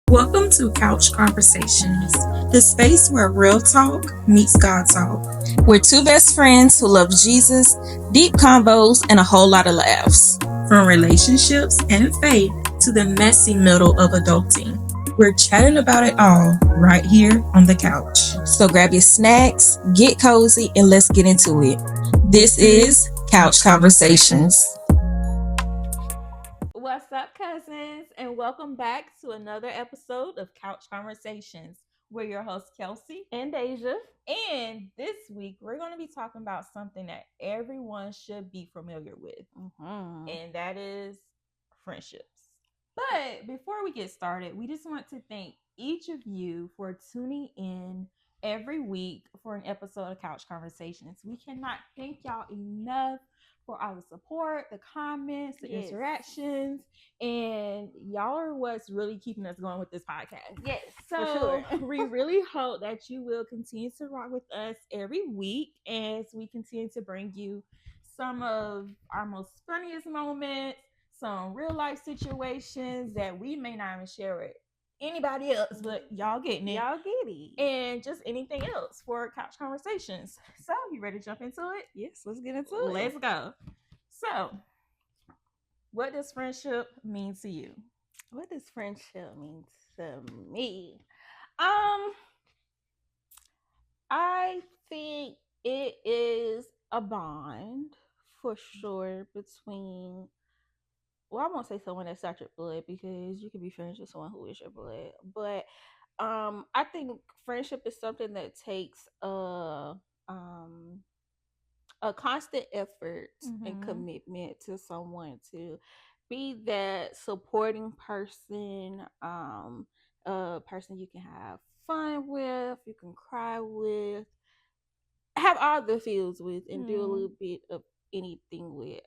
Welcome to Couch Conversations, the space where real talk meets God talk. We're two best friends who love Jesus, deep convos, and a whole lot of laughs. From relationships and faith to the messy middle of adulting, we're chatting about it all right here on the couch. So grab your snacks, get cozy, and let's get into it. This is Couch Conversations. What's up, cousins? And welcome back to another episode of Couch Conversations. We're your hosts, Kelsey and Deja. And this week, we're going to be talking about something that everyone should be familiar with, and that is friendships. But before we get started, we just want to thank each of you for tuning in every week for an episode of Couch Conversations. We cannot thank y'all enough for all the support, the comments, the interactions, and y'all are what's really keeping us going with this podcast. Yes, So for sure. we really hope that you will continue to rock with us every week as we continue to bring you some of our most funniest moments, some real life situations that we may not even share with anybody else, but y'all getting it. Y'all get it. And just anything else for Couch Conversations. So, you ready to jump into it? Yes, let's get into it. Let's go. So, what does friendship mean to you? What does friendship mean to me? I think it is a bond for sure between, well, I won't say someone that's not your blood because you can be friends with someone who is your blood, but I think friendship is something that takes a constant effort and commitment to someone to be that supporting person, a person you can have fun with, you can cry with, have all the feels with, and do a little bit of anything with.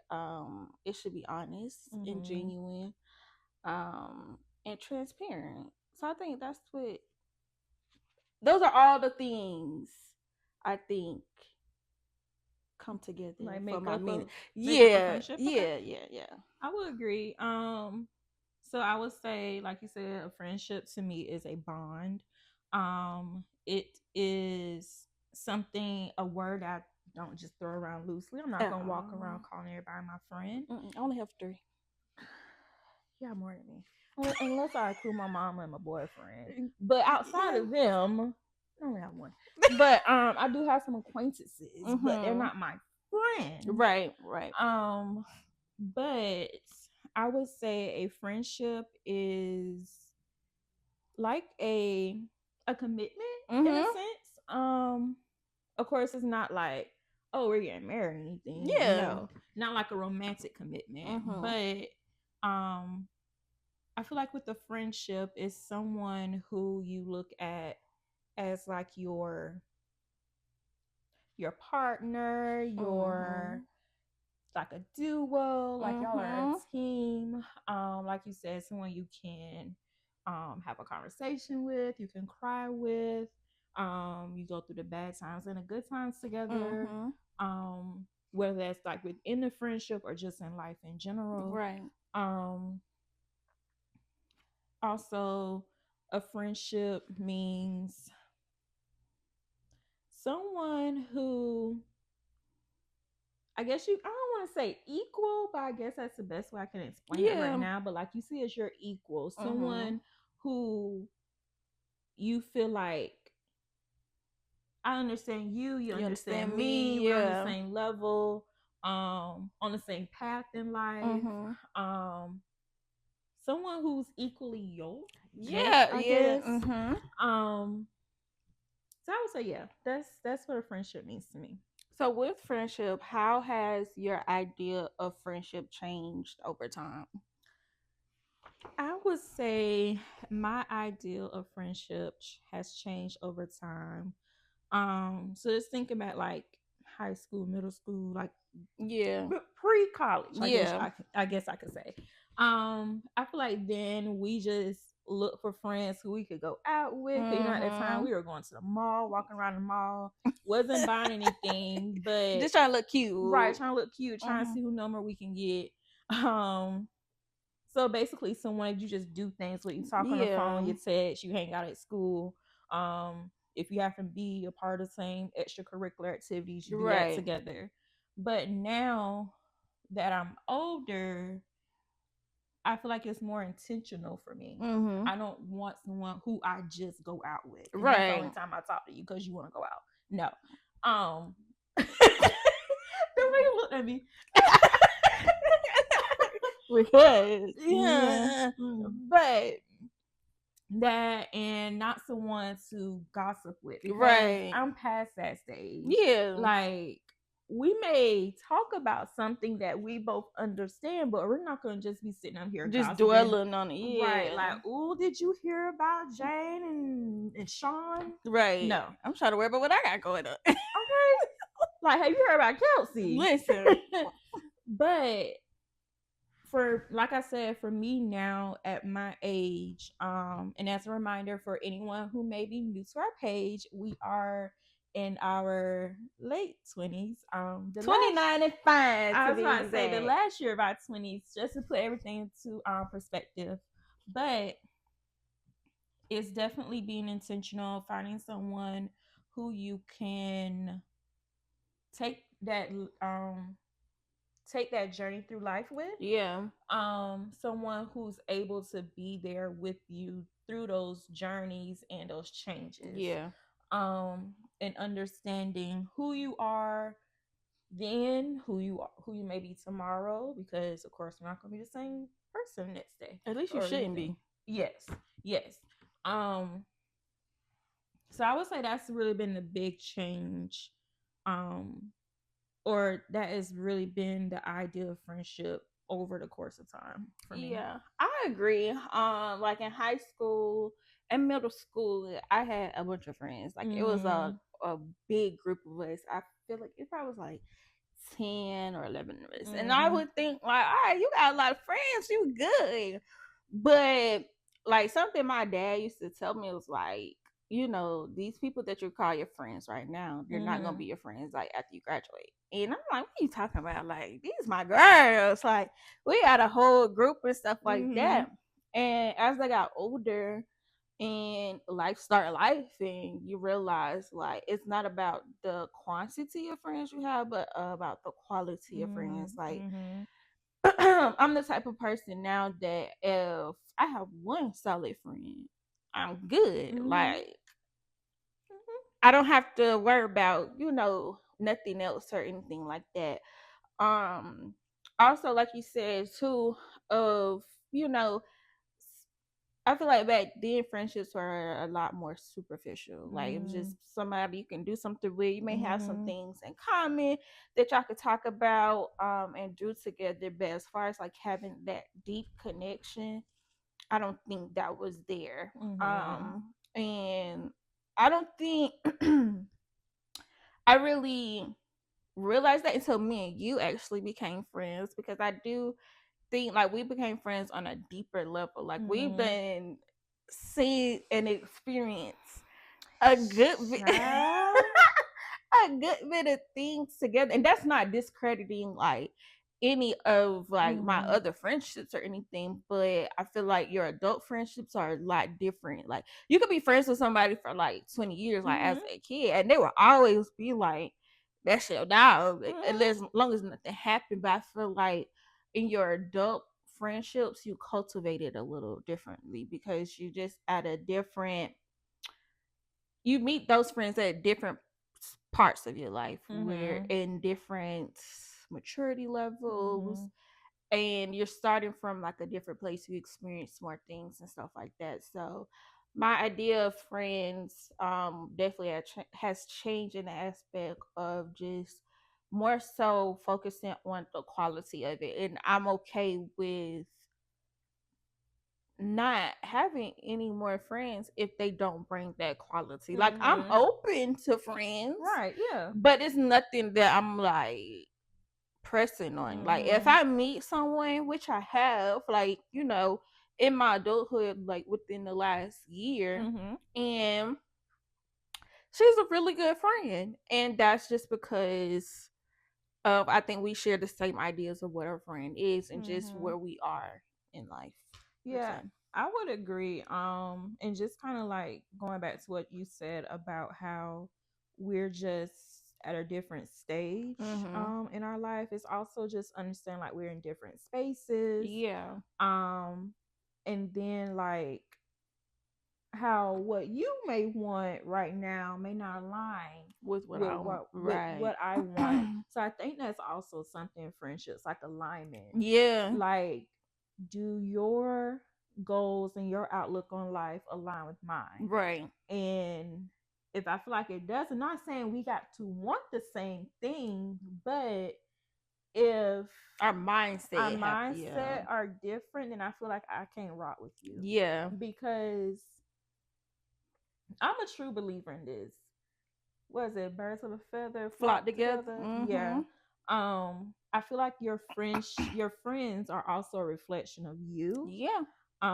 It should be honest and genuine, and transparent. So I think those are all the things I think come together Like for my meaning. Yeah. Yeah. I would agree. So I would say, like you said, a friendship to me is a bond. It is something, a word I don't just throw around loosely. I'm not gonna walk around calling everybody my friend. I only have 3. Yeah, more than me. Unless I include my mom and my boyfriend. But outside of them, I only have one. But I do have some acquaintances, but they're not my friends. Right. But I would say a friendship is like a commitment in a sense. Of course, it's not like, oh, we're getting married or anything. Yeah. No, not like a romantic commitment. But I feel like with the friendship is someone who you look at as like your partner, your like a duo, like y'all are a team. Like you said, someone you can have a conversation with, you can cry with, you go through the bad times and the good times together. Whether that's like within the friendship or just in life in general. Right. Also, a friendship means someone who, I guess I don't want to say equal, but I guess that's the best way I can explain it right now. But like you see as your equal, someone who you feel like, I understand you, you understand me, we're on the same level, on the same path in life. Someone who's equally yours. I guess. So I would say, yeah, that's what a friendship means to me. So with friendship, how has your idea of friendship changed over time? I would say my ideal of friendship has changed over time. So just think about like high school, middle school, like pre-college. I guess I could say. I feel like then we just look for friends who we could go out with. You know, at the time we were going to the mall, walking around the mall, wasn't buying anything, but just trying to look cute. Right, trying to look cute, trying to see who number we can get. So basically, someone you just do things with. You talk on the phone, you text, you hang out at school. If you happen to be a part of the same extracurricular activities, you do that together. But now that I'm older, I feel like it's more intentional for me. I don't want someone who I just go out with. And that's the only time I talk to you because you want to go out. No. The way you looked at me. Yeah. But that, and not someone to gossip with, because I'm past that stage. Like, we may talk about something that we both understand, but we're not going to just be sitting up here just gossiping. dwelling on it. Right, like, oh, did you hear about Jane and Sean? Right. No, I'm trying to worry about what I got going on. Okay. Like, have you heard about Kelsey? Listen. But for, like I said, for me now at my age, and as a reminder for anyone who may be new to our page, we are in our late 20s. 29 and 5. I was about to say the last year of our 20s, just to put everything into perspective. But it's definitely being intentional, finding someone who you can take that journey through life with. Someone who's able to be there with you through those journeys and those changes. And understanding who you are then, who you may be tomorrow, because of course we're not going to be the same person next day. At least you shouldn't be. Yes. So I would say that's really been the big change, or that has really been the idea of friendship over the course of time for me. I agree. Like in high school and middle school, I had a bunch of friends. Like it was a big group of us. I feel like it probably was like 10 or 11 of us. And I would think like, all right, you got a lot of friends, you good. But like something my dad used to tell me was like, you know, these people that you call your friends right now, they're not gonna be your friends like after you graduate. And I'm like, what are you talking about? Like, these my girls. Like, we had a whole group and stuff like that. And as I got older and life started life, and you realize like it's not about the quantity of friends you have, but about the quality of friends. Like I'm the type of person now that if I have one solid friend, I'm good. Like I don't have to worry about, you know, nothing else or anything like that. Also, like you said too, of, you know, I feel like back then friendships were a lot more superficial. Like it was just somebody you can do something with. You may have some things in common that y'all could talk about and do together. But as far as like having that deep connection, I don't think that was there. And I don't think I really realized that until me and you actually became friends, because I do think like we became friends on a deeper level. Like we've been seen and experienced a good a good bit of things together, and that's not discrediting like any of like my other friendships or anything, but I feel like your adult friendships are a lot different. Like you could be friends with somebody for like 20 years like as a kid, and they will always be like, that's your dog, as long as nothing happened. But I feel like in your adult friendships you cultivate it a little differently, because you just at a different, you meet those friends at different parts of your life. We're in different maturity levels, and you're starting from like a different place. You experience more things and stuff like that. So my idea of friends definitely has changed in the aspect of just more so focusing on the quality of it, and I'm okay with not having any more friends if they don't bring that quality. Like I'm open to friends, right? But it's nothing that I'm like pressing on. Like if I meet someone, which I have, like, you know, in my adulthood, like within the last year, and she's a really good friend, and that's just because I think we share the same ideas of what a friend is and just where we are in life. Yeah, I would agree. And just kind of like going back to what you said about how we're just at a different stage in our life. It's also just understand like we're in different spaces. Yeah. And then like how what you may want right now may not align with what I want. with what I want. So I think that's also something in friendships, like alignment. Yeah. Like, do your goals and your outlook on life align with mine? Right. And if I feel like it does, I'm not saying we got to want the same thing, but if our mindset are different, then I feel like I can't rock with you. Yeah. Because I'm a true believer in this. What is it? Birds of a feather flock together. Mm-hmm. Yeah. I feel like your friends are also a reflection of you. Yeah.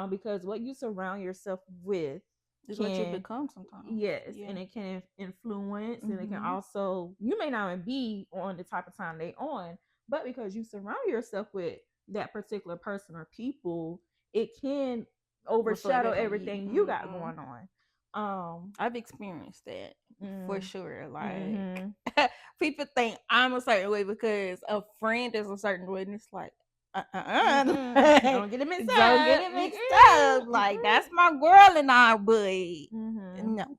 Because what you surround yourself with is what you become sometimes. Yes, and it can influence, and it can Mm-hmm. also, you may not even be on the type of time they on, but because you surround yourself with that particular person or people, it can overshadow everything you got going on. I've experienced that for sure. Like people think I'm a certain way because a friend is a certain way, and it's like, don't get it mixed up. Don't get it mixed up. Like that's my girl and I, but no.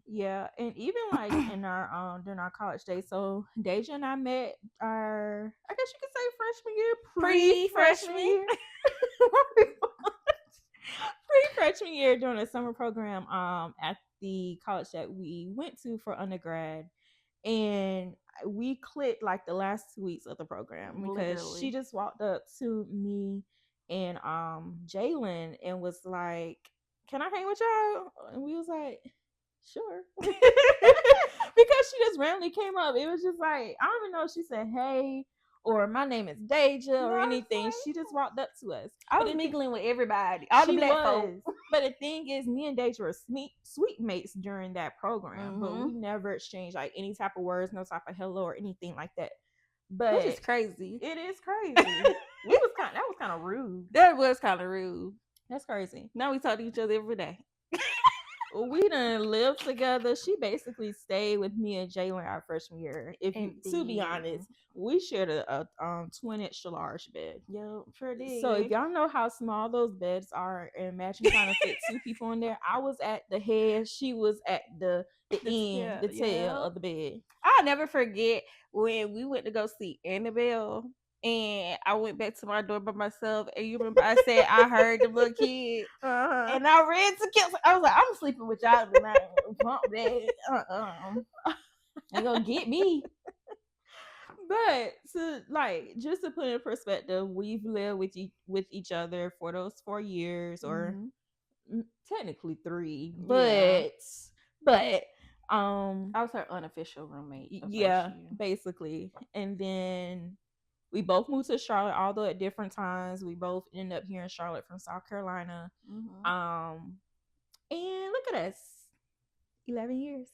Yeah, and even like in our during our college days, so Deja and I met our, I guess you could say freshman year, pre-freshman year. Pre-freshman year during a summer program at the college that we went to for undergrad, and we clicked like the last 2 weeks of the program because she just walked up to me and Jalen and was like, "Can I hang with y'all?" And we was like, "Sure." Because she just randomly came up. It was just like, I don't even know if she said hey or my name is Deja or anything. She just walked up to us. I was mingling with everybody. All the black folks. But the thing is, me and Deja were sweet mates during that program, but we never exchanged like any type of words, no type of hello or anything like that. But which is crazy. It is crazy. That was kind of rude. That was kind of rude. That's crazy. Now we talk to each other every day. We done lived together. She basically stayed with me and Jalen our freshman year. To be honest, we shared a twin extra large bed. Yep, sure did. So if y'all know how small those beds are, and imagine trying to fit 2 people in there. I was at the head, she was at the end, the tail of the bed. I'll never forget when we went to go see Annabelle. And I went back to my door by myself. And you remember I said I heard the little kid. And I ran to kill. I was like, I'm sleeping with y'all tonight. Pump that. Ain't gonna get me. But just to put in perspective, we've lived with each other for those 4 years, or technically 3. But I was her unofficial roommate. Yeah, basically. And then we both moved to Charlotte, although at different times. We both ended up here in Charlotte from South Carolina. And look at us, 11 years.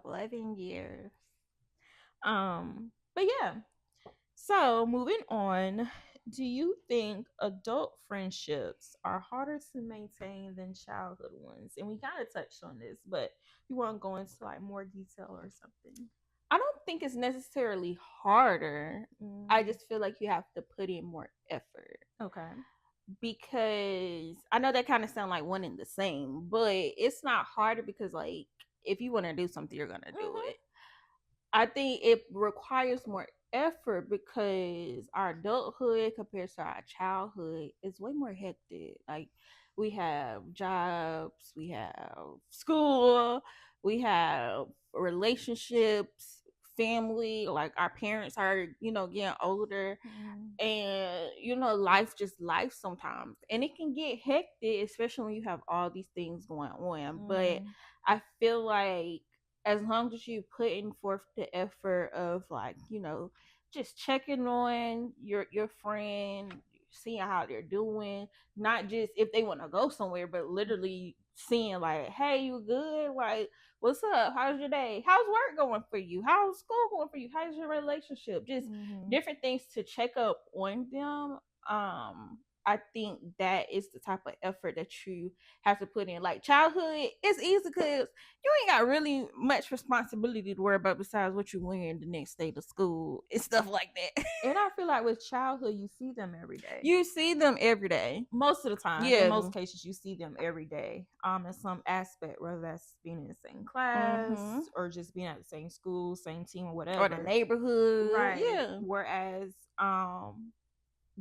11 years. But yeah. So moving on, do you think adult friendships are harder to maintain than childhood ones? And we kind of touched on this, but you want to go into like more detail or something? I don't think it's necessarily harder. I just feel like you have to put in more effort. Okay. Because I know that kind of sound like one and the same, but it's not harder because like if you want to do something, you're gonna do it. I think it requires more effort because our adulthood compared to our childhood is way more hectic. Like we have jobs, we have school, we have relationships, family. Like our parents are, getting older, and life just life sometimes, and it can get hectic, especially when you have all these things going on. But I feel like as long as you putting forth the effort of like, just checking on your friend, seeing how they're doing, not just if they want to go somewhere, but literally seeing like, hey, you good? Like, what's up? How's your day? How's work going for you? How's school going for you? How's your relationship? Just different things to check up on them. I think that is the type of effort that you have to put in. Like childhood, it's easy because you ain't got really much responsibility to worry about besides what you wearing the next day to school and stuff like that. And I feel like with childhood, you see them every day. You see them every day. Most of the time. Yeah. In most cases, you see them every day. In some aspect, whether that's being in the same class or just being at the same school, same team, or whatever. Or the neighborhood. Right. Yeah. Whereas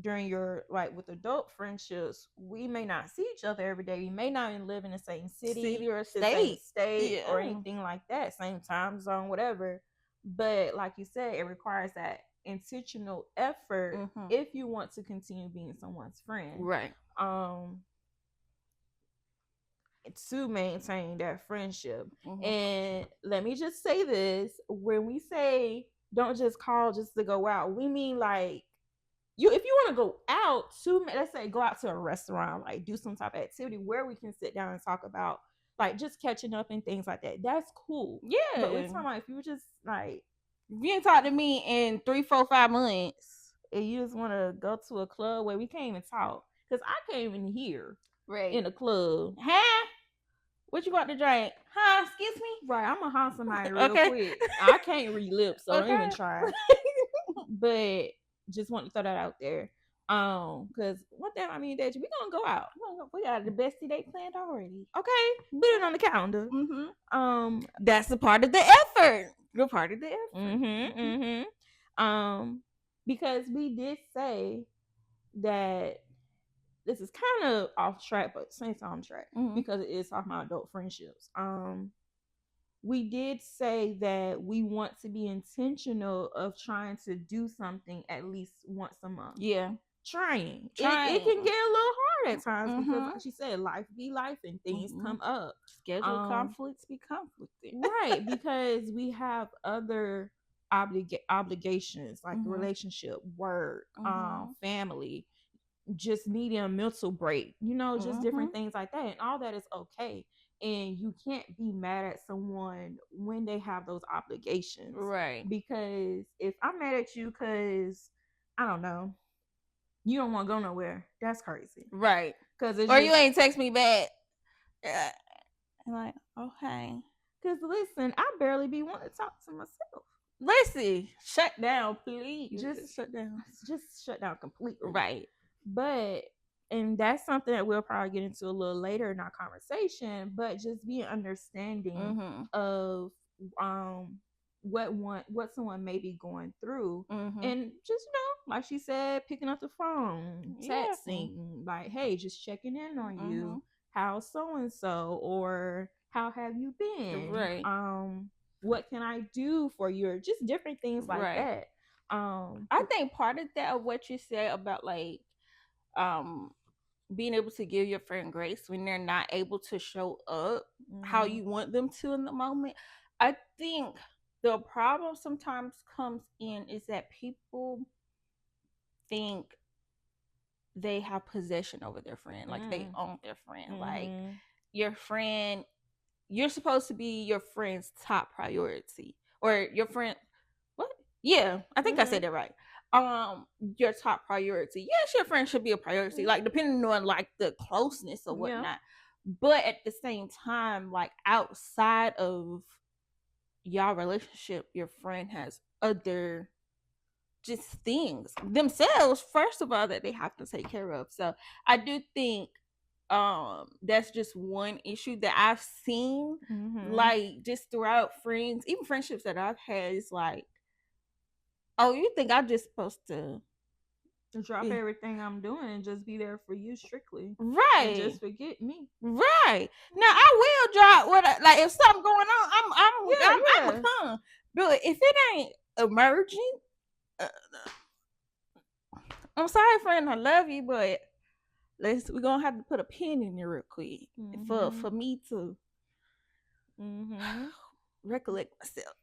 during your with adult friendships, we may not see each other every day. We may not even live in the same city or state yeah. or anything like that, same time zone, whatever. But like you said, it requires that intentional effort if you want to continue being someone's friend, right? To maintain that friendship. And let me just say this: when we say don't just call just to go out, we mean like if you want to go out to, let's say, go out to a restaurant, like do some type of activity where we can sit down and talk about like just catching up and things like that. That's cool. Yeah. But we're talking about if you just like, if you ain't talk to me in 3, 4, 5 months, and you just want to go to a club where we can't even talk, because I can't even hear in a club. Huh? What you want to drink? Huh? Excuse me? Right. I'm gonna haunt somebody real quick. I can't read lips, so don't even try. But just want to throw that out there. Because one thing, we gonna go out. We got the bestie date planned already. Okay, put it on the calendar. That's a part of the effort. You're part of the effort. Because we did say that this is kind of off track, but same time on track because it is talking about adult friendships. We did say that we want to be intentional of trying to do something at least once a month. Yeah. Trying. It can get a little hard at times because, like she said, life be life and things come up. Schedule conflicts be conflicted. Right, because we have other obligations like relationship, work, family, just needing a mental break, just different things like that. And all that is okay. And you can't be mad at someone when they have those obligations. Right. Because if I'm mad at you because, I don't know, you don't want to go nowhere, that's crazy. Right. Or you ain't text me back. I'm like, okay. Because listen, I barely be wanting to talk to myself. Listen, shut down, please. Just shut down. Just shut down completely. Right. But, and that's something that we'll probably get into a little later in our conversation, but just being understanding of what someone may be going through, and just like she said, picking up the phone, texting, like, hey, just checking in on you, how's so and so, or how have you been, right? What can I do for you, or just different things like that. I think part of that, of what you said about like being able to give your friend grace when they're not able to show up how you want them to in the moment. I think the problem sometimes comes in is that people think they have possession over their friend, like they own their friend. Like your friend, you're supposed to be your friend's top priority, or your friend. What? Yeah, I think I said that right. Your top priority. Yes, your friend should be a priority, like depending on like the closeness or whatnot. But at the same time, like outside of y'all relationship, your friend has other just things themselves, first of all, that they have to take care of. So I do think that's just one issue that I've seen, like just throughout friends, even friendships that I've had. It's like, oh, you think I'm just supposed to drop everything I'm doing and just be there for you strictly, right? And just forget me, right? Now I will drop what like if something going on, I'm gonna come. But if it ain't emerging, I'm sorry, friend, I love you, but we're gonna have to put a pin in there real quick for me to recollect myself.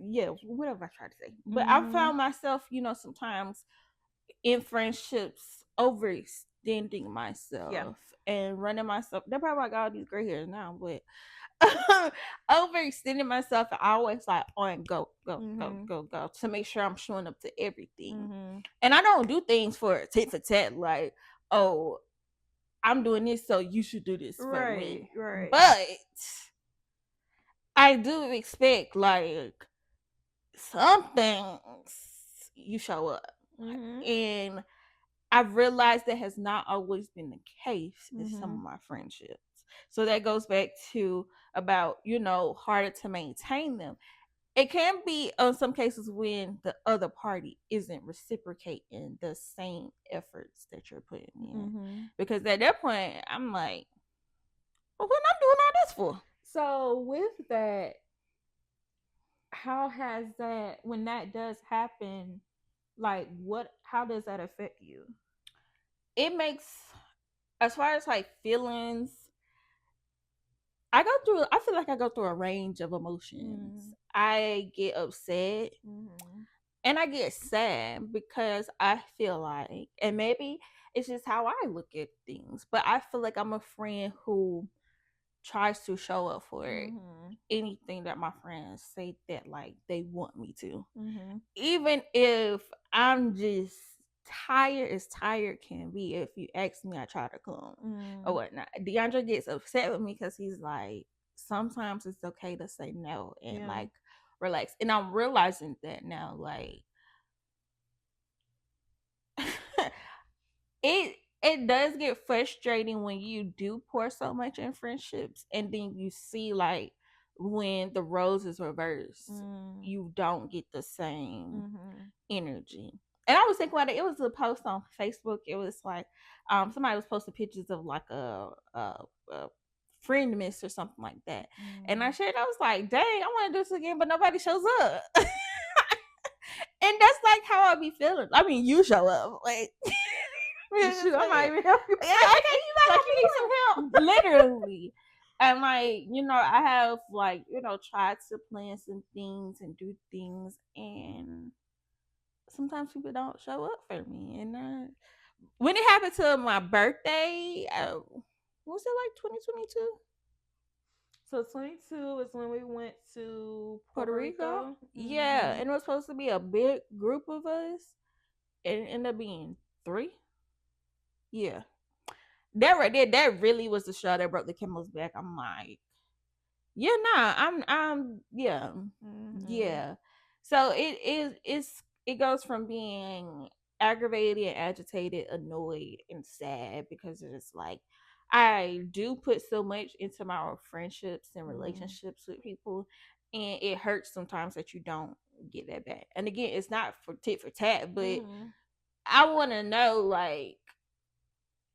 Yeah, whatever I try to say. But I found myself, sometimes in friendships overextending myself and running myself. That's probably why I got all these gray hairs now, but overextending myself. I always like on go to make sure I'm showing up to everything. And I don't do things for tit for tat. Like, oh, I'm doing this, so you should do this for me. Right. But I do expect like some things you show up. And I've realized that has not always been the case in some of my friendships. So that goes back to about, harder to maintain them. It can be in some cases when the other party isn't reciprocating the same efforts that you're putting in. Because at that point, I'm like, well, what I'm doing all this for? So with that, how has that, when that does happen, like how does that affect you? It makes, as far as like feelings, I feel like I go through a range of emotions. I get upset and I get sad because I feel like, and maybe it's just how I look at things, but I feel like I'm a friend who tries to show up for anything that my friends say that like they want me to. Even if I'm just tired as tired can be, if you ask me, I try to come or whatnot. DeAndre gets upset with me because he's like, sometimes it's okay to say no and like relax. And I'm realizing that now, like it does get frustrating when you do pour so much in friendships and then you see like when the roles is reversed, you don't get the same energy. And I was thinking about it. It was a post on Facebook. It was like somebody was posting pictures of like a friend miss or something like that. And I shared, I was like, dang, I want to do this again, but nobody shows up. And that's like how I be feeling. I mean, you show up. Like, shoot, I might even help you. Yeah, okay, you might like, you need some help. Literally. And like, I have like, tried to plan some things and do things, and sometimes people don't show up for me. And when it happened to my birthday, was it like 2022? So 22 is when we went to Puerto Rico. Yeah, and it was supposed to be a big group of us. It ended up being 3. Yeah. That right there, that really was the straw that broke the camel's back. I'm like, yeah, nah, yeah. Yeah. So it goes from being aggravated, agitated, annoyed, and sad because it's like I do put so much into my friendships and relationships with people, and it hurts sometimes that you don't get that back. And again, it's not for tit for tat, but I want to know, like,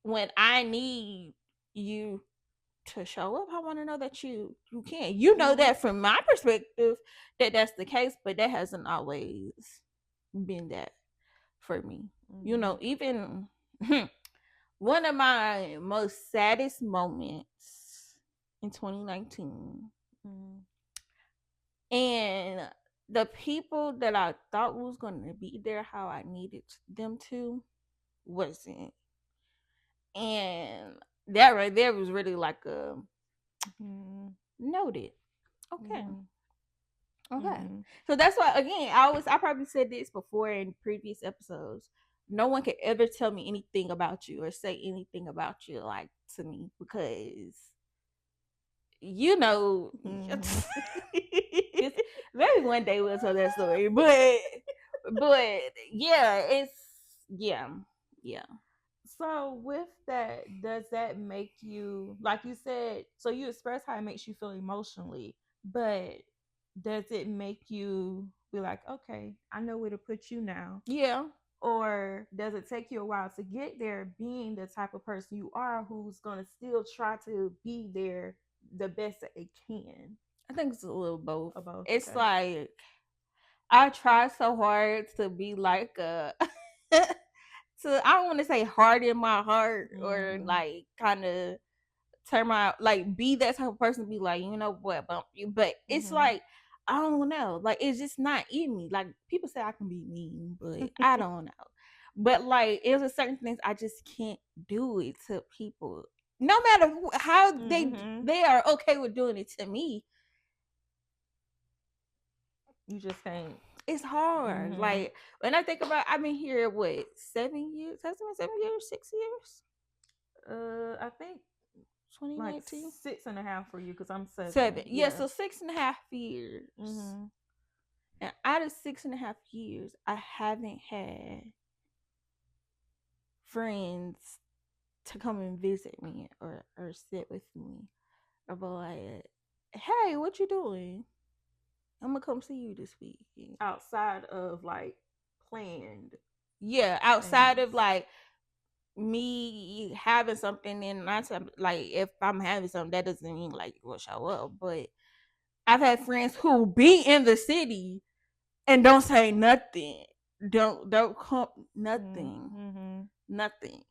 when I need you to show up, I want to know that you can. You know that from my perspective that's the case, but that hasn't always been that for me. Even one of my most saddest moments in 2019, and the people that I thought was going to be there how I needed them to wasn't. And that right there was really like a noted. Okay. Okay. So that's why, again, I probably said this before in previous episodes. No one can ever tell me anything about you or say anything about you like to me because maybe one day we'll tell that story. But yeah, it's yeah. So with that, does that make you, like you said, so you express how it makes you feel emotionally, but does it make you be like, okay, I know where to put you now? Yeah. Or does it take you a while to get there, being the type of person you are who's going to still try to be there the best that they can? I think it's a little both. It's okay. Like I try so hard to be like I don't want to say hard in my heart or like kind of turn my, like, be that type of person to be like, you know what, bump you. But it's like, I don't know. Like, it's just not in me. Like, people say I can be mean, but I don't know. But like, it's a certain things I just can't do it to people. No matter how they are okay with doing it to me. You just can't. It's hard. Like, when I think about, I've been here, what, 7 years? Has it been 7 years? 6 years? I think 2019? Like 6.5 for you because I'm 7. 7. Yeah, so 6.5 years. Mm-hmm. And out of 6.5 years, I haven't had friends to come and visit me or sit with me or be like, hey, what you doing? I'm gonna come see you this week. Outside of like planned. Yeah, outside things. of like me having something, and not like if I'm having something, that doesn't mean like we'll show up. But I've had friends who be in the city and don't say nothing, don't come, nothing, nothing.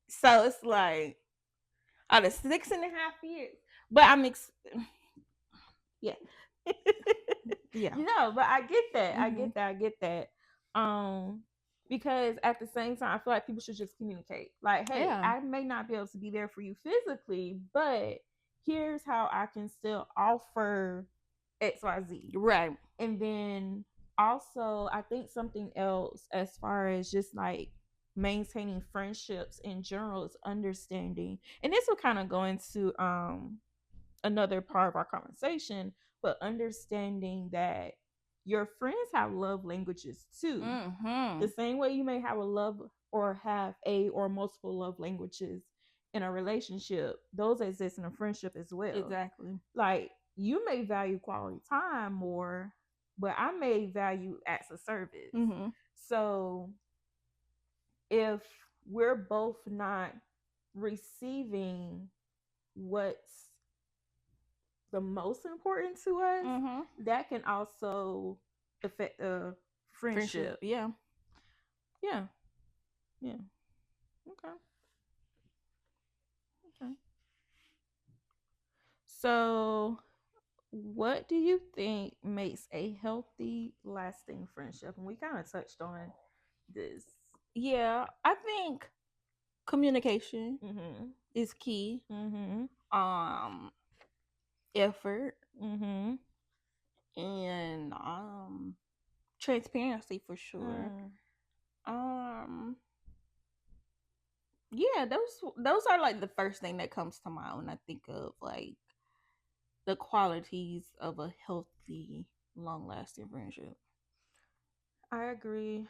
So it's like out of 6.5 years, but yeah. Yeah. No, but I get that. Mhm. I get that. Because at the same time, I feel like people should just communicate. Like, hey, Yeah. I may not be able to be there for you physically, but here's how I can still offer XYZ. Right. And then also, I think something else as far as just like maintaining friendships in general is understanding. And this will kind of go into another part of our conversation, but understanding that your friends have love languages too. Mm-hmm. The same way you may have a love or have a or multiple love languages in a relationship, those exist in a friendship as well. Exactly. Like you may value quality time more, but I may value acts of service. Mm-hmm. So if we're both not receiving what's the most important to us, Mm-hmm. that can also affect a friendship. Yeah. Yeah. Okay. So, what do you think makes a healthy, lasting friendship? And we kind of touched on this. Yeah, I think communication Mm-hmm. is key. Mm-hmm. Effort Mm-hmm. and transparency for sure. Yeah, those are like the first thing that comes to mind when I think of like the qualities of a healthy, long-lasting friendship. I agree.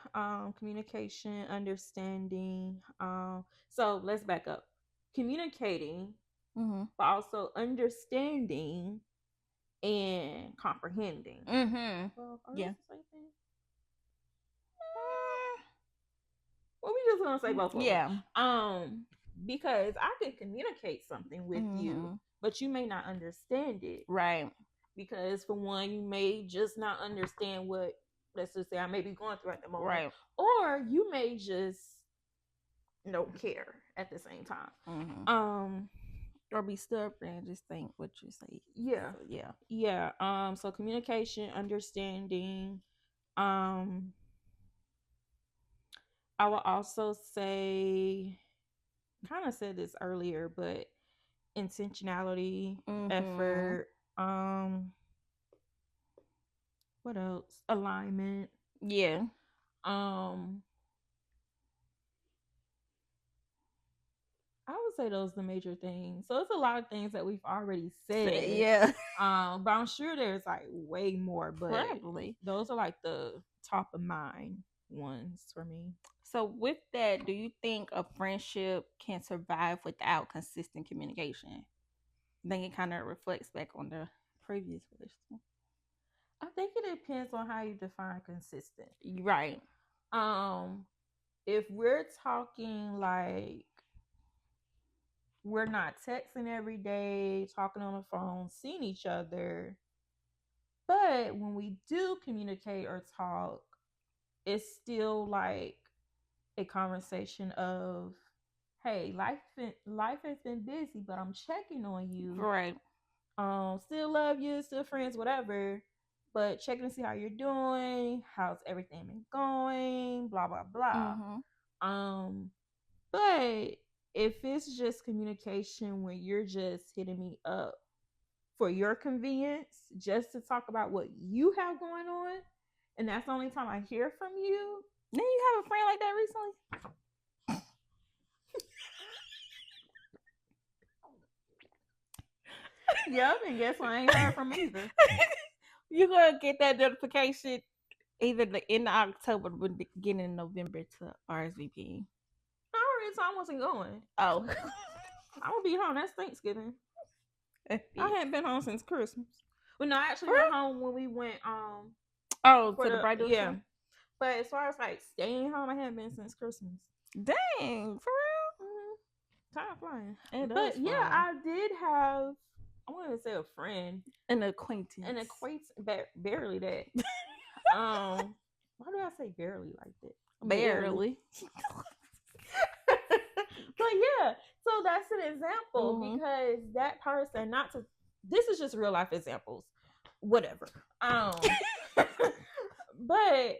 Communication, understanding. So let's back up. Communicating, but also understanding and comprehending. Well, are Yeah. those the same thing? Well, we just gonna say both of them. Because I can communicate something with you, but you may not understand it. Right. Because for one, you may just not understand what, let's just say, I may be going through at the moment. Right. Or you may just don't care at the same time. Or be stubborn and just think what you say. Yeah. So, yeah. So communication, understanding. I will also say, kind of said this earlier, but intentionality, effort, what else? Alignment. Yeah. I would say those are the major things. So it's a lot of things that we've already said. Yeah. But I'm sure there's like way more, but Probably. those are like the top of mind ones for me. So with that, do you think a friendship can survive without consistent communication? I think it kind of reflects back on the previous question. I think it depends on how you define consistent. Right. If we're talking like we're not texting every day, talking on the phone, seeing each other, but when we do communicate or talk, it's still like a conversation of, hey, life has been busy, but I'm checking on you. Right. Still love you, still friends, whatever. But checking to see how you're doing, how's everything been going, blah blah blah. But if it's just communication where you're just hitting me up for your convenience, just to talk about what you have going on, and that's the only time I hear from you. Didn't you have a friend like that recently? Yep, and guess what? I ain't heard from either. You're gonna get that notification either the end of October or the beginning of November to RSVP. I already told I wasn't going. Oh. I'm gonna be home. That's Thanksgiving. I hadn't been home since Christmas. Well, no, I actually Really? went home when we went Oh, for to the bridal yeah. show? But as far as like staying home, I haven't been since Christmas. Dang, for real? Time flying. It But does yeah, fly. I did have, I wanted to say a friend. An acquaintance. Barely that. Why do I say barely like that? Barely. But yeah, so that's an example because that person, this is just real life examples, whatever. But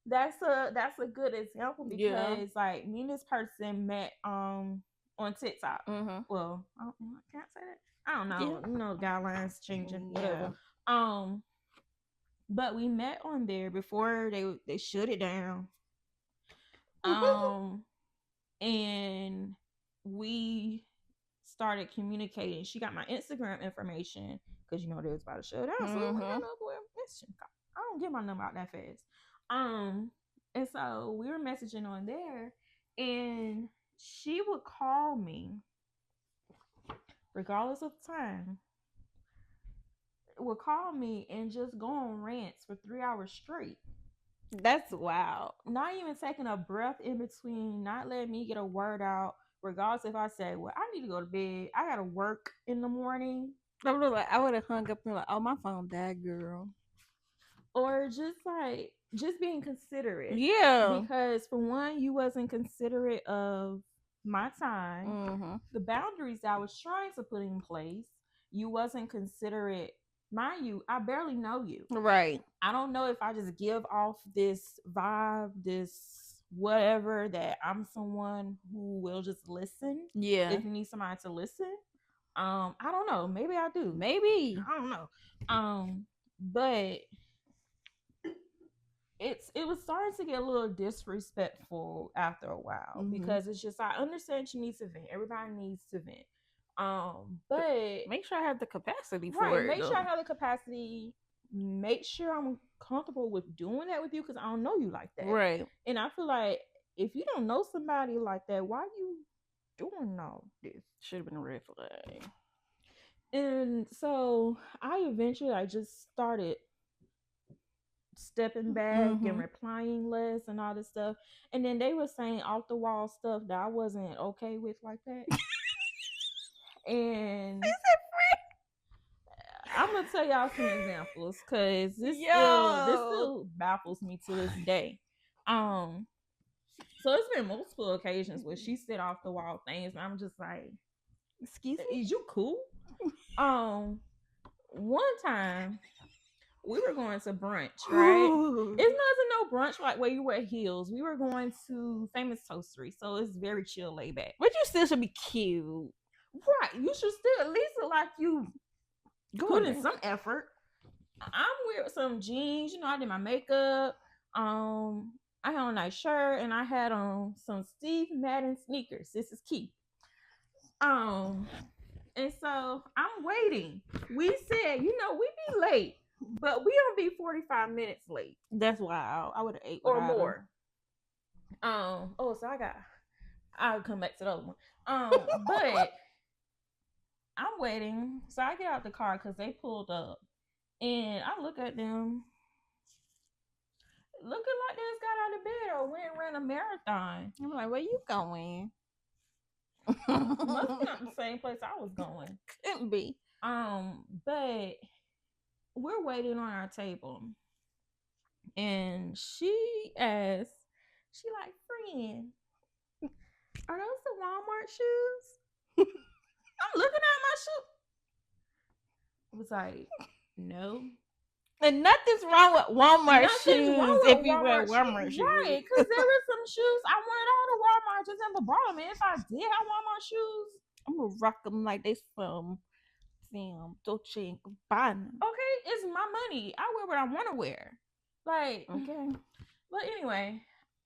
that's a good example because like me and this person met on TikTok. Well, I can't say that. I don't know. You know, guidelines changing, whatever. But we met on there before they shut it down. And we started communicating. She got my Instagram information because you know they was about to shut down. So I don't get my number out that fast. And so we were messaging on there, and she would call me regardless of time. Would call me and just go on rants for 3 hours straight. That's wild. Not even taking a breath in between, not letting me get a word out, regardless if I say, well, I need to go to bed, I gotta work in the morning. I would have hung up and like, oh, my phone died, girl. Or just being considerate. Yeah. Because for one, you wasn't considerate of my time. The boundaries I was trying to put in place, you wasn't considerate. Mind you, I barely know you. Right. I don't know if I just give off this vibe, this whatever, that I'm someone who will just listen. Yeah. If you need somebody to listen. I don't know. Maybe I do. Maybe. I don't know. But it was starting to get a little disrespectful after a while because it's just, I understand you need to vent. Everybody needs to vent. But make sure I have the capacity for it. Make sure I have the capacity. Make sure I'm comfortable with doing that with you because I don't know you like that. Right. And I feel like if you don't know somebody like that, why are you doing all this? Should have been a red flag. And so I just started stepping back and replying less and all this stuff. And then they were saying off the wall stuff that I wasn't okay with like that. And I'm gonna tell y'all some examples because this still baffles me to this day. So it's been multiple occasions where she said off the wall things, and I'm just like, "Excuse me, is you cool?" One time we were going to brunch, right? It's no brunch like where you wear heels. We were going to Famous Toastery, so it's very chill, laid back. But you still should be cute, right? You should still at least look like you put in some effort. I'm wearing some jeans, you know, I did my makeup. I had on a nice shirt and I had on some Steve Madden sneakers. This is key. And so I'm waiting. We said, you know, we be late, but we don't be 45 minutes late. That's wild. I would have ate or more. So I'll come back to the other one. But I'm waiting. So I get out the car because they pulled up. And I look at them looking like they just got out of bed or went and ran a marathon. I'm like, where you going? Must be not the same place I was going. Couldn't be. But we're waiting on our table. And she asked, she like, friend, are those the Walmart shoes? I'm looking at my shoe. I was like, no. And nothing's wrong with Walmart shoes if you wear Walmart shoes. Right, because there were some shoes. I wanted all the Walmart, just never bought them. And if I did have Walmart shoes, I'm going to rock them like they some Dolce & Gabbana. Okay, it's my money. I wear what I want to wear. Like, okay. But anyway,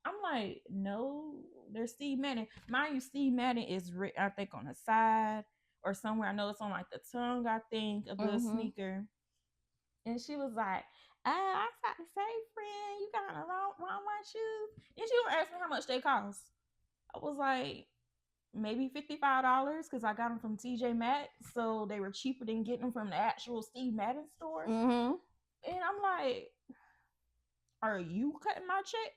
I'm like, no, they're Steve Madden. Mind you, Steve Madden is, I think, on the side or somewhere. I know it's on like the tongue, I think, of the sneaker. And she was like, I got to say, friend, you got a wrong my shoes. And she was asking how much they cost. I was like, maybe $55 because I got them from TJ Maxx, so they were cheaper than getting them from the actual Steve Madden store. And I'm like, are you cutting my check?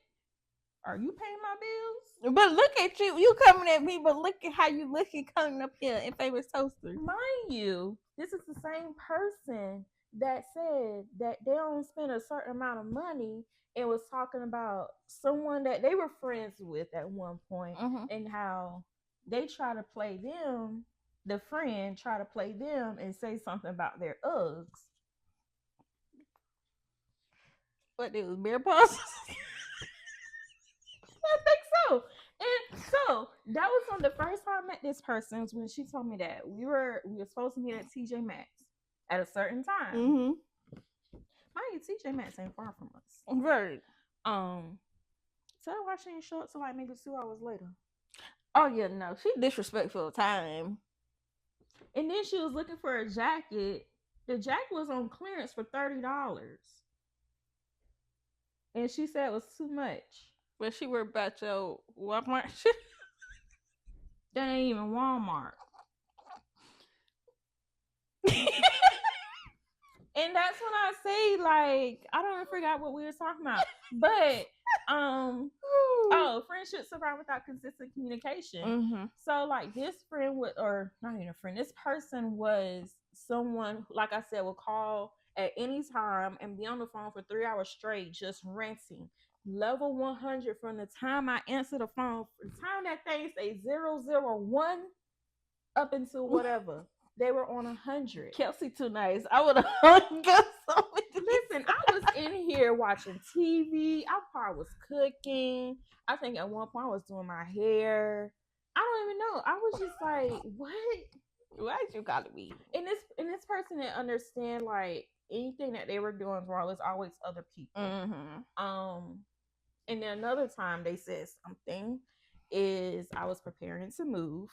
Are you paying my bills? But look at you coming at me, but look at how you looking coming up here in Famous Toaster. Mind you, this is the same person that said that they don't spend a certain amount of money and was talking about someone that they were friends with at one point, and how they try to play them, the friend try to play them and say something about their Uggs. But it was bear paws. I think so. And so that was on the first time I met this person, was when she told me that we were supposed to meet at TJ Maxx at a certain time. Mind you, TJ Maxx ain't far from us. Right. So why she didn't show up till like maybe 2 hours later? Oh yeah, no, she disrespectful time. And then she was looking for a jacket. The jacket was on clearance for $30. And she said it was too much. But she worried about your Walmart shit. That ain't even Walmart. And that's when I say, like, I don't even forget what we were talking about. But friendships survive without consistent communication. So like this friend would, or not even a friend, this person was someone, like I said, would call at any time and be on the phone for 3 hours straight, just ranting. Level 100 from the time I answer the phone, from the time that thing say 001 up until whatever. They were on 100. Kelsey too nice. I would have hung up so much. Listen, I was in here watching TV. I probably was cooking. I think at one point I was doing my hair. I don't even know. I was just like, what? Why you gotta be? And this person didn't understand like anything that they were doing wrong. It's always other people. And then another time they said something is I was preparing to move,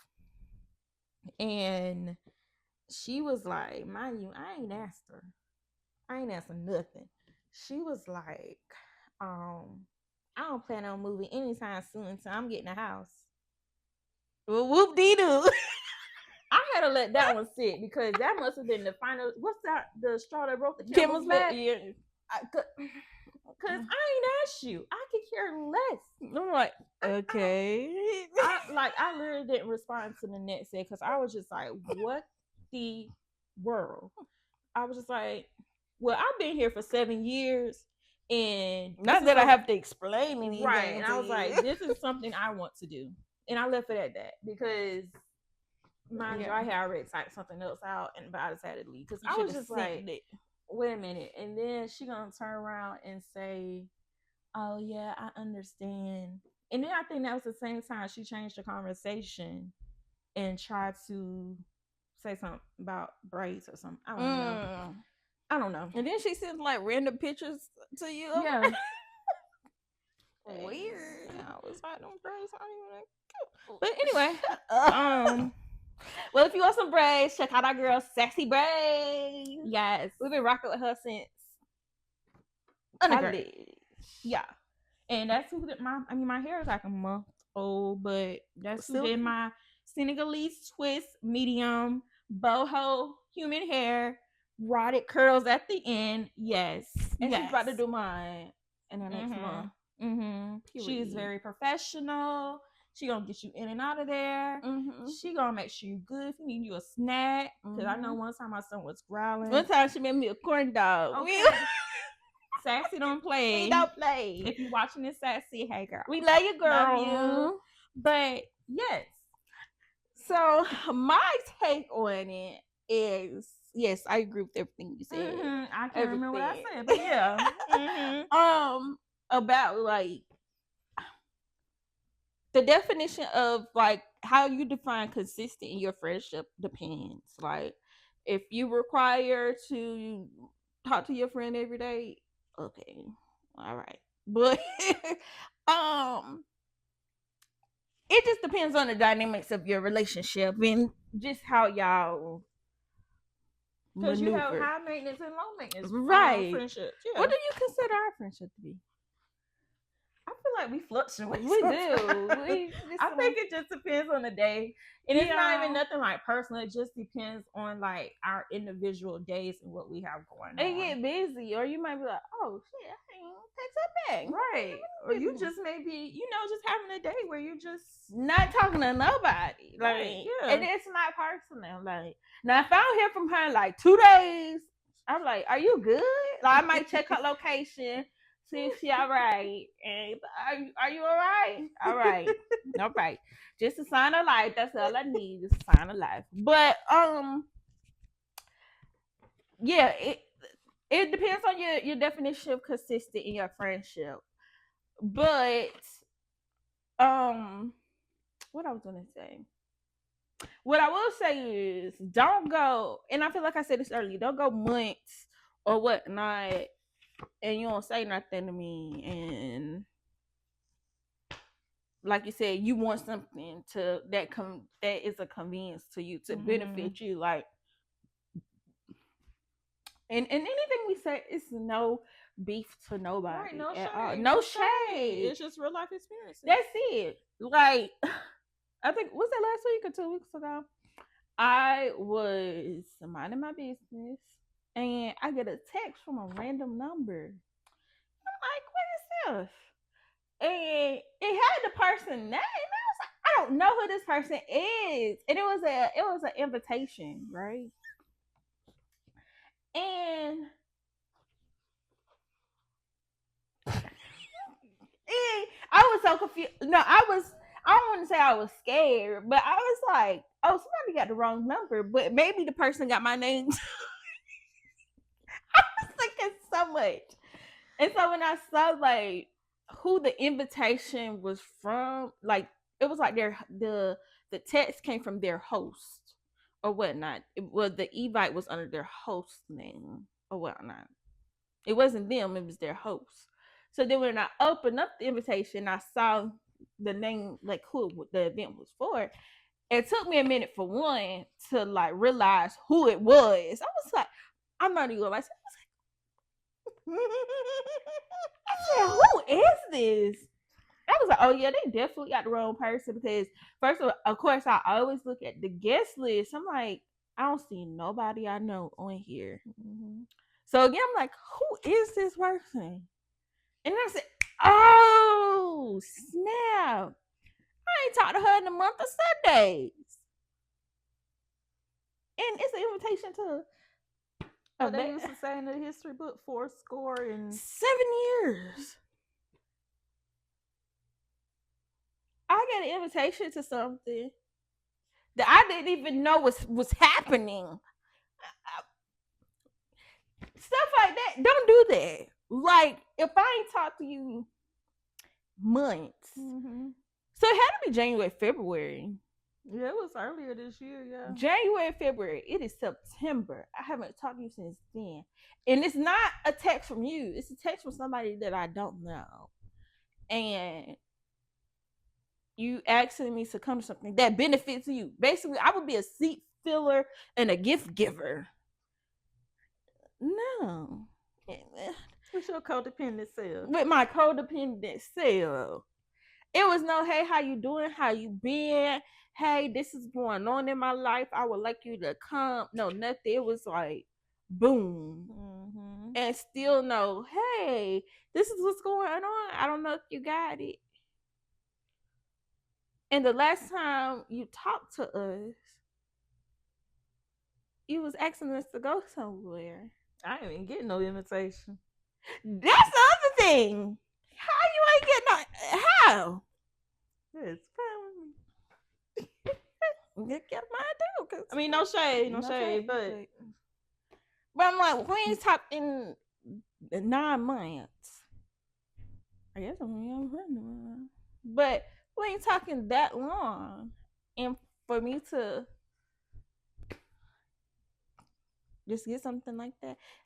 and she was like, mind you, I ain't asked her. I ain't asked her nothing. She was like, I don't plan on moving anytime soon until I'm getting a house. Well, whoop-dee-doo. I had to let that one sit because that must have been the final. What's that? The straw that broke the camel's back? Yeah. Because I ain't asked you. I could care less. I'm like, okay. I literally didn't respond to the next day because I was just like, what the world? I was just like, well, I've been here for 7 years, and not that I have to explain anything. Right. And I was like, this is something I want to do. And I left it at that because mind you, I had already typed something else out, but I decided to leave because I was just like, wait a minute. And then she gonna turn around and say, oh yeah, I understand. And then I think that was the same time she changed the conversation and tried to say something about braids or something. I don't know. And then she sent like random pictures to you. Yeah. Weird. I was like, them braids aren't even But anyway, well, if you want some braids, check out our girl Sassy Braids. Yes, we've been rocking with her since undergrad. Yeah, and that's who did my hair is like a month old, but that's who did my Senegalese twist, medium boho human hair, rotted curls at the end. Yes, and she's about to do mine in the next month. She is very professional. She gonna get you in and out of there. She gonna make sure you good. If you need you a snack, because I know one time my son was growling. One time she made me a corn dog. Okay. Sassy don't play. We don't play. If you're watching this, Sassy, hey girl, we love you, girl. Love you. But yes. So my take on it is, yes, I agree with everything you said. I can't remember what I said, but yeah. About like the definition of like how you define consistent in your friendship depends. Like if you require to talk to your friend every day, okay, all right, but it just depends on the dynamics of your relationship. And just how y'all Because you have maneuver. high maintenance and low maintenance friendships. Yeah. What do you consider our friendship to be? I feel like we fluctuate. We sometimes. do. I think it just depends on the day. And it's not even nothing like personal. It just depends on like our individual days and what we have going on. And get busy, or you might be like, oh shit, I ain't text her back. Right. Or you just maybe, just having a day where you just not talking to nobody. Like, right, yeah. And it's not personal. Like, now if I don't hear from her in like 2 days, I'm like, are you good? Like, I might check her location, see if she all right. And are you all right? All right. All right. Just a sign of life. That's all I need. Just a sign of life. But yeah, it depends on your definition of consistent in your friendship. But what I was gonna say. What I will say is don't go, and I feel like I said this earlier, don't go months or whatnot and you don't say nothing to me, and like you said, you want something that is a convenience to you, to benefit you, like, and anything we say is no beef to nobody. Right, no shade. All. No shade. It's just real life experiences. That's it. Like, I think, was that last week or 2 weeks ago? I was minding my business and I get a text from a random number. I'm like, what is this? And it had the person name. And I was like, I don't know who this person is. And it was an invitation, right? And I was so confused. No, I don't want to say I was scared, but I was like, oh, somebody got the wrong number, but maybe the person got my name. I was thinking so much. And so when I saw like who the invitation was from, like it was like the text came from their host or whatnot. The invite was under their host name or whatnot. It wasn't them, it was their host. So then when I opened up the invitation, I saw the name, like who the event was for. It took me a minute for one to like realize who it was. I was like, I'm not even gonna lie. I said, who is this? I was like, oh yeah, they definitely got the wrong person, because first of course, I always look at the guest list. I'm like, I don't see nobody I know on here. So again, I'm like, who is this person? And I said, oh snap! I ain't talked to her in a month of Sundays, and it's an invitation to. They used to say in the history book 7 years. I got an invitation to something that I didn't even know was happening. Stuff like that. Don't do that. Like, if I ain't talked to you months. So it had to be January, February. Yeah, it was earlier this year, yeah. January, February. It is September. I haven't talked to you since then. And it's not a text from you. It's a text from somebody that I don't know. And you asking me to come to something that benefits you. Basically, I would be a seat filler and a gift giver. No. With your codependent self. With my codependent self. It was no, hey, how you doing? How you been? Hey, this is going on in my life. I would like you to come. No, nothing. It was like, boom. And still no, hey, this is what's going on. I don't know if you got it. And the last time you talked to us, you was asking us to go somewhere. I ain't even getting no invitation. That's the other thing. How you ain't getting no? How? It's fine with me. Get mine too. I mean, no shade, but I'm like, we ain't talked in 9 months. I guess I'm but we ain't talking that long, and for me to just get something like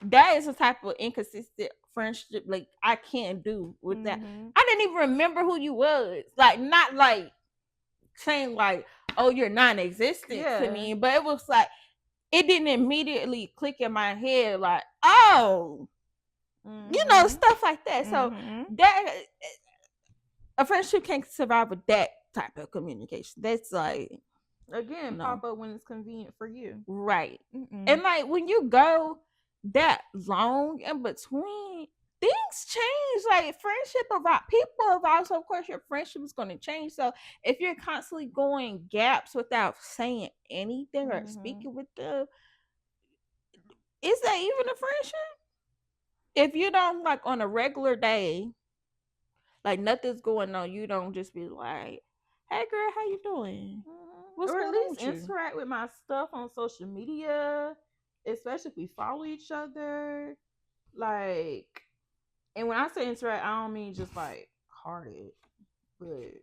that is a type of inconsistent friendship like I can't do with that. I didn't even remember who you was. Like, not like saying like, oh, you're non-existent to me. But it was like, it didn't immediately click in my head like, oh, you know, stuff like that. So that a friendship can't survive with that type of communication. That's like, again, pop up when it's convenient for you, right? And like when you go that long in between, things change. Like friendship about people evolve, so of course your friendship is going to change. So if you're constantly going gaps without saying anything or speaking with them, is that even a friendship? If you don't, like, on a regular day, like nothing's going on, you don't just be like, hey girl, how you doing? What's or at least interact with my stuff on social media, especially if we follow each other. Like, and when I say interact, I don't mean just like hearted, but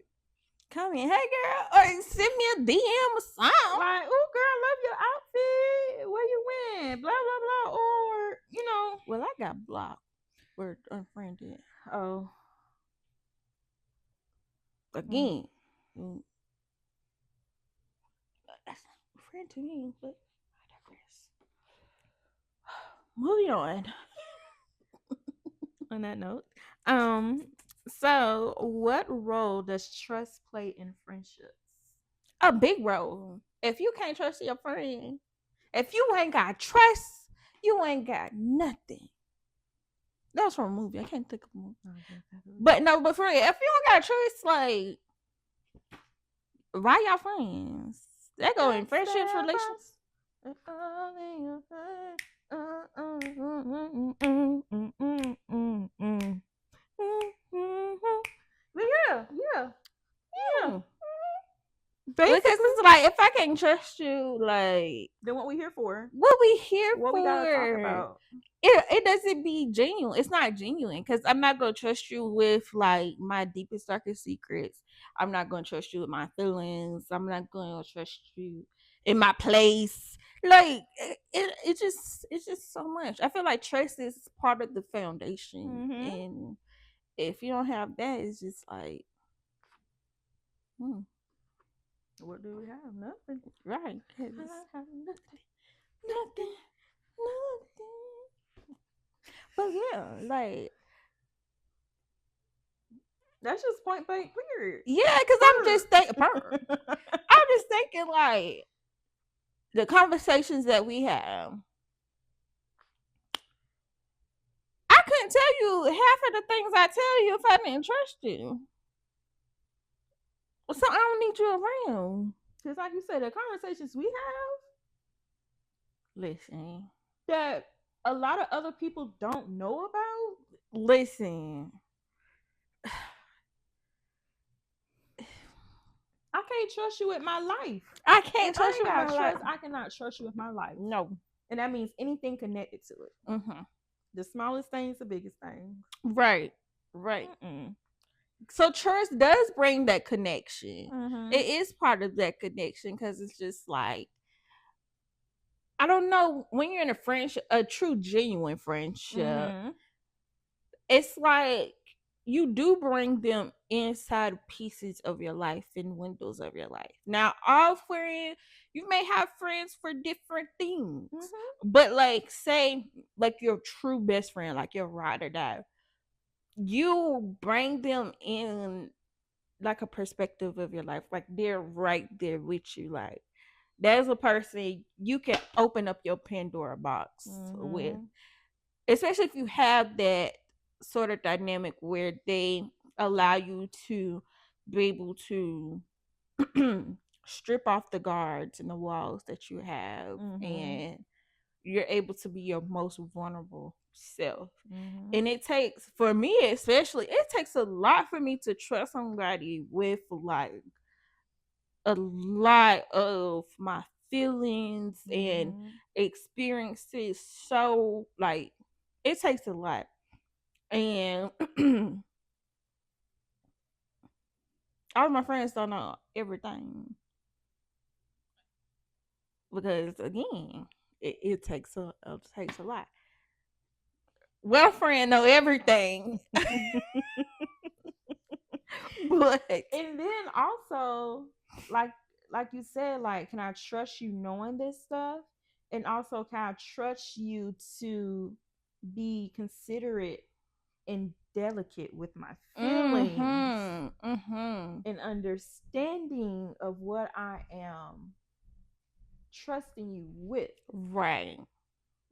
come in, hey girl, or send me a DM or something. Like, oh girl, I love your outfit. Where you went? Blah blah blah. Or, you know. Well, I got blocked or unfriended. Oh. Again. That's not a friend to me, but I digress. Moving on. On that note. So what role does trust play in friendships? A big role. If you can't trust your friend, if you ain't got trust, you ain't got nothing. That was from a movie. I can't think of a movie. But for real, if you don't got trust, like, why y'all friends? That go in friendships, relationships. Yeah. Basically, because it's like, if I can't trust you, like, then what we here for? What we here what for? We gotta talk about? It doesn't be genuine. It's not genuine because I'm not gonna trust you with like my deepest, darkest secrets. I'm not gonna trust you with my feelings. I'm not gonna trust you in my place. Like it's just so much. I feel like trust is part of the foundation, and if you don't have that, it's just like, what do we have? Nothing. Right. I have nothing. But yeah, like, that's just point blank weird. Yeah, because I'm just thinking like the conversations that we have. I couldn't tell you half of the things I tell you if I didn't trust you. So I don't need you around. Because like you said, the conversations we have, listen, that a lot of other people don't know about. Listen, I can't trust you with my life. I can't trust you with my life. I cannot trust you with my life. No. And that means anything connected to it. The smallest things, the biggest things. Right. So trust does bring that connection. It is part of that connection because it's just like, I don't know, when you're in a friendship, a true, genuine friendship, it's like you do bring them inside pieces of your life and windows of your life. Now, all friends, you may have friends for different things, but like, say, like your true best friend, like your ride or die, you bring them in like a perspective of your life. Like they're right there with you. Like there's a person you can open up your Pandora box with, especially if you have that sort of dynamic where they allow you to be able to strip off the guards and the walls that you have, and you're able to be your most vulnerable self. And it takes, for me especially, it takes a lot for me to trust somebody with like a lot of my feelings and experiences. So like it takes a lot. And all of my friends don't know everything, because again, it takes a lot. Well, friend know everything. But and then also like like you said, like, can I trust you knowing this stuff? And also, can I trust you to be considerate and delicate with my feelings and understanding of what I am trusting you with? Right.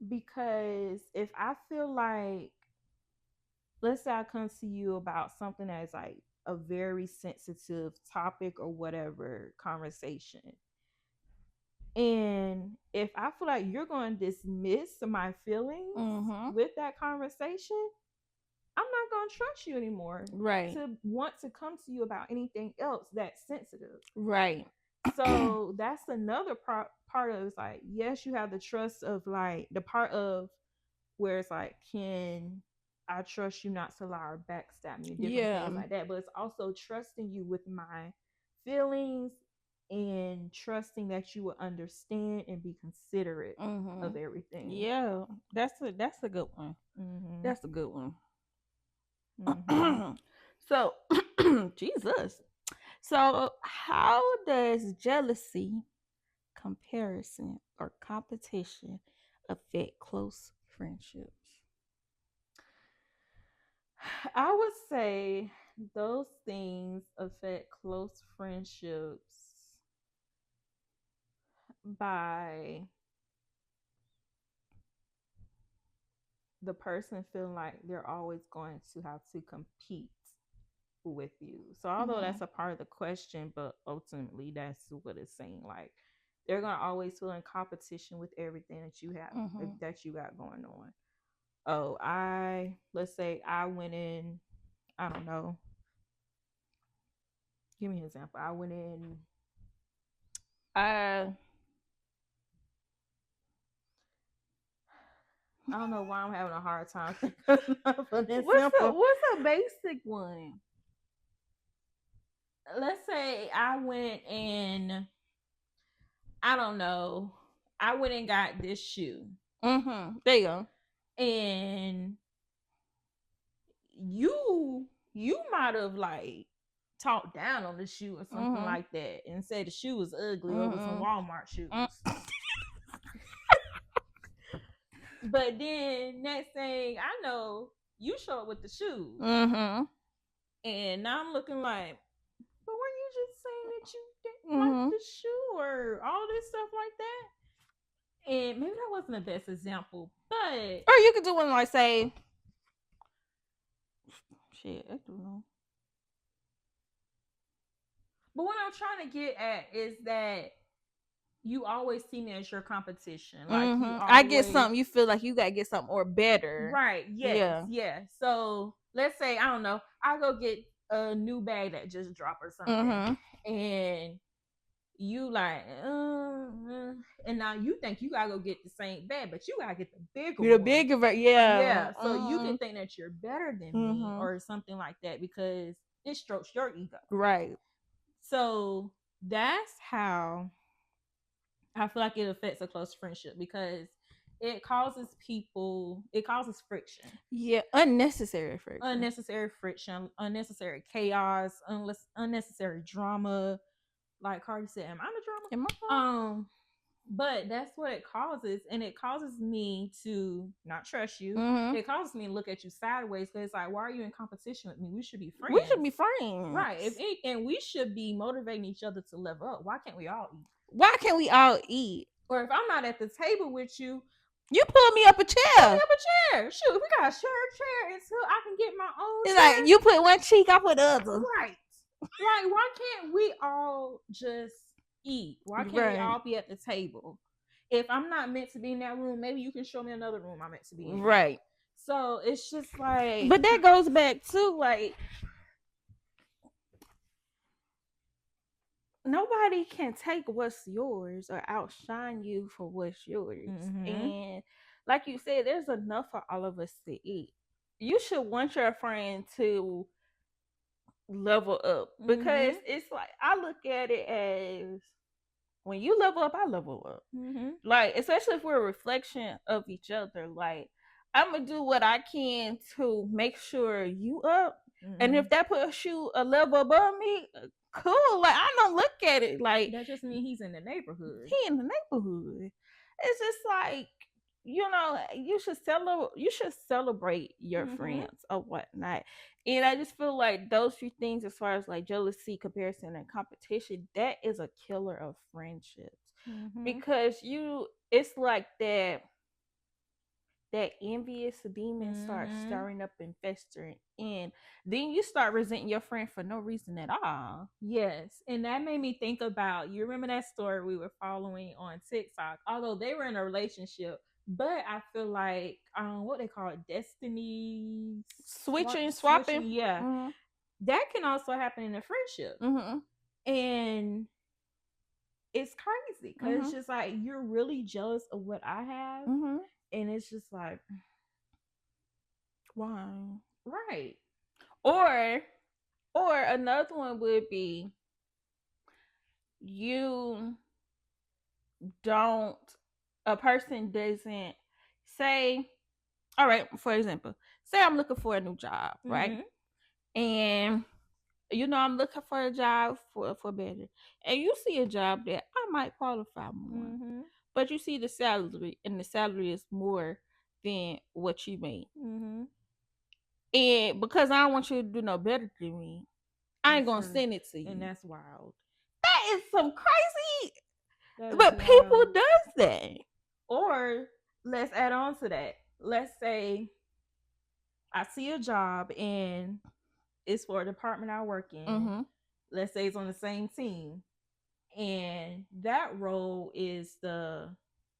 Because if I feel like, let's say I come to you about something that is like a very sensitive topic or whatever conversation, and if I feel like you're going to dismiss my feelings with that conversation, I'm not going to trust you anymore. Right. To want to come to you about anything else that's sensitive. Right. So that's another part of it's like, yes, you have the trust of like the part of where it's like, can I trust you not to lie or backstab me, different things like that. But it's also trusting you with my feelings and trusting that you will understand and be considerate of everything. Yeah, that's a good one. That's a good one. So, Jesus. So, how does jealousy, comparison, or competition affect close friendships? I would say those things affect close friendships by the person feeling like they're always going to have to compete with you. So although that's a part of the question, but ultimately that's what it's saying. Like, they're gonna always feel in competition with everything that you have that you got going on. Oh, let's say I went in, I don't know. Give me an example. I went in I don't know why I'm having a hard time thinking of an example. What's a basic one? Let's say I went and I don't know. I went and got this shoe. There you go. And you might have like talked down on the shoe or something like that and said the shoe was ugly or it was some Walmart shoes. But then next thing I know, you show up with the shoes. And now I'm looking like, but weren't you just saying that you didn't like the shoe or all this stuff like that? And maybe that wasn't the best example, but or you could do one like say, shit, I don't know. But what I'm trying to get at is that you always see me as your competition. Like you always, I get something, you feel like you gotta get something or better. Right. Yes. Yeah. So let's say, I don't know, I go get a new bag that just dropped or something. And you like, and now you think you gotta go get the same bag, but you gotta get the bigger one. Bigger, yeah. Yeah. So you can think that you're better than me or something like that because it strokes your ego. Right. So that's how I feel like it affects a close friendship because it causes friction. Yeah, unnecessary friction, unnecessary chaos, unnecessary drama. Like Cardi said, am I the drama? But that's what it causes, and it causes me to not trust you. It causes me to look at you sideways because it's like, why are you in competition with me? We should be friends. Right? If anything, we should be motivating each other to level up. Why can't we all eat? Or if I'm not at the table with you, you pull me up a chair. Shoot, we gotta share a chair until I can get my own. It's chair. Like you put one cheek, I put the other. Right. Like, why can't we all just eat? Why can't we all be at the table? If I'm not meant to be in that room, maybe you can show me another room I'm meant to be in. Right. So it's just like, but that goes back to like, nobody can take what's yours or outshine you for what's yours. And like you said, there's enough for all of us to eat. You should want your friend to level up because it's like, I look at it as when you level up, I level up. Like, especially if we're a reflection of each other, like, I'm gonna do what I can to make sure you up. And if that puts you a level above me, cool. Like, I don't look at it like that just means he's in the neighborhood. He in the neighborhood. It's just like, you should celebrate your friends or whatnot. And I just feel like those few things, as far as like jealousy, comparison, and competition, that is a killer of friendships. Because it's like that envious demon starts stirring up and festering, and then you start resenting your friend for no reason at all. Yes, and that made me think about, you remember that story we were following on TikTok? Although they were in a relationship, but I feel like what they call it, destiny swapping. Yeah, that can also happen in a friendship, and it's crazy because it's just like you're really jealous of what I have, and it's just like, why? Right. Or another one would be, a person doesn't say, all right, for example, say I'm looking for a new job, right? And I'm looking for a job for better, and you see a job that I might qualify more, but you see the salary, and the salary is more than what you make. And because I don't want you to do no better than me, I ain't gonna send it to you. And that's wild. That is some crazy. But people does that. Or let's add on to that. Let's say I see a job and it's for a department I work in. Let's say it's on the same team, and that role is the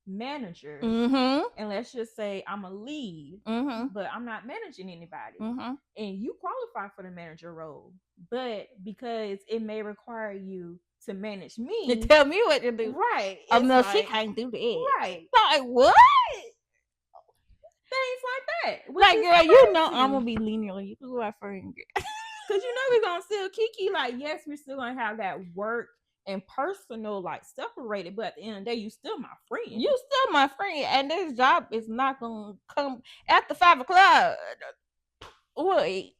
manager. And let's just say I'm a lead, but I'm not managing anybody. And you qualify for the manager role, but because it may require you to manage me, to tell me what to do, right? Oh no, like, she can't do that, right? Like what? Things like that. Like, girl, I'm gonna be lenient on you, my friend, because we're gonna still kiki. Like, yes, we're still gonna have that work and personal, like, separated, but at the end of the day, you still my friend. You still my friend, and this job is not gonna come after 5 o'clock. Wait,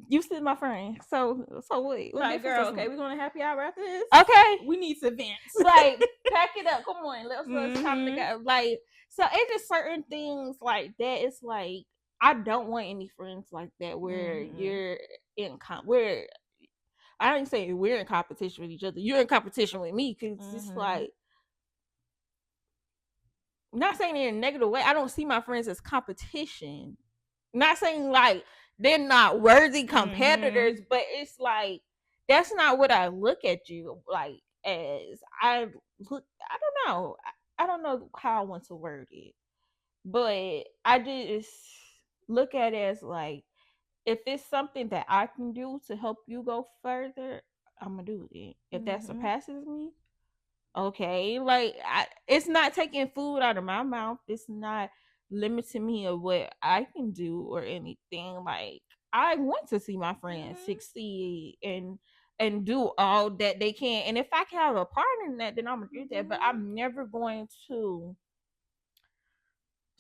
you still my friend. So wait. Like, girl, okay, we're gonna happy hour after this. Okay, we need to vent. Like, pack it up. Come on, let's come together. Like, so it's just certain things like that. It's like, I don't want any friends like that where you're where I didn't say we're in competition with each other. You're in competition with me, because it's like, not saying in a negative way. I don't see my friends as competition. Not saying like they're not worthy competitors, but it's like, that's not what I look at you like as. I don't know. I don't know how I want to word it, but I just look at it as like, if it's something that I can do to help you go further, I'm gonna do it. If that surpasses me, okay. Like, it's not taking food out of my mouth. It's not limiting me of what I can do or anything. Like, I want to see my friends succeed and do all that they can. And if I can have a part in that, then I'm gonna do that. But I'm never going to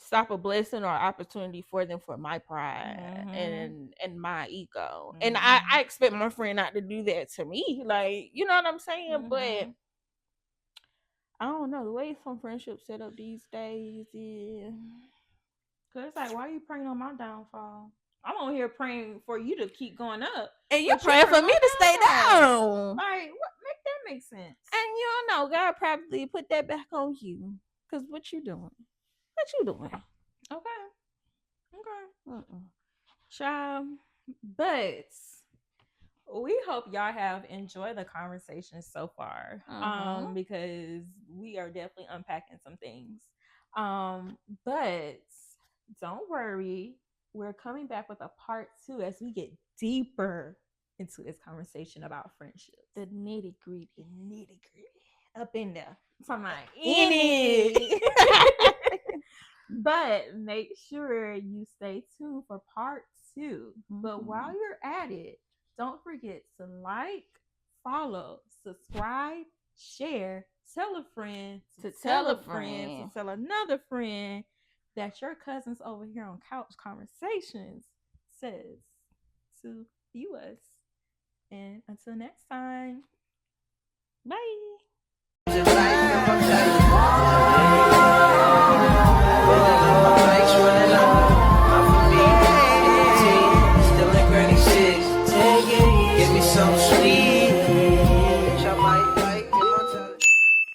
stop a blessing or opportunity for them for my pride and my ego. And I expect my friend not to do that to me. Like, you know what I'm saying? But I don't know, the way some friendships set up these days is, because it's like, why are you praying on my downfall? I'm on here praying for you to keep going up, and you're praying for me to stay down. Like, what make that make sense? And you don't know, God probably put that back on you. Because what you doing? Okay. Child, but we hope y'all have enjoyed the conversation so far, because we are definitely unpacking some things. But don't worry, we're coming back with a part 2 as we get deeper into this conversation about friendships. The nitty gritty. Up in there. I'm like, in it. But make sure you stay tuned for part 2. But while you're at it, don't forget to like, follow, subscribe, share, tell a friend to tell a friend to tell another friend that your cousins over here on Couch Conversations says to view us. And until next time, Bye. Give me some sweet.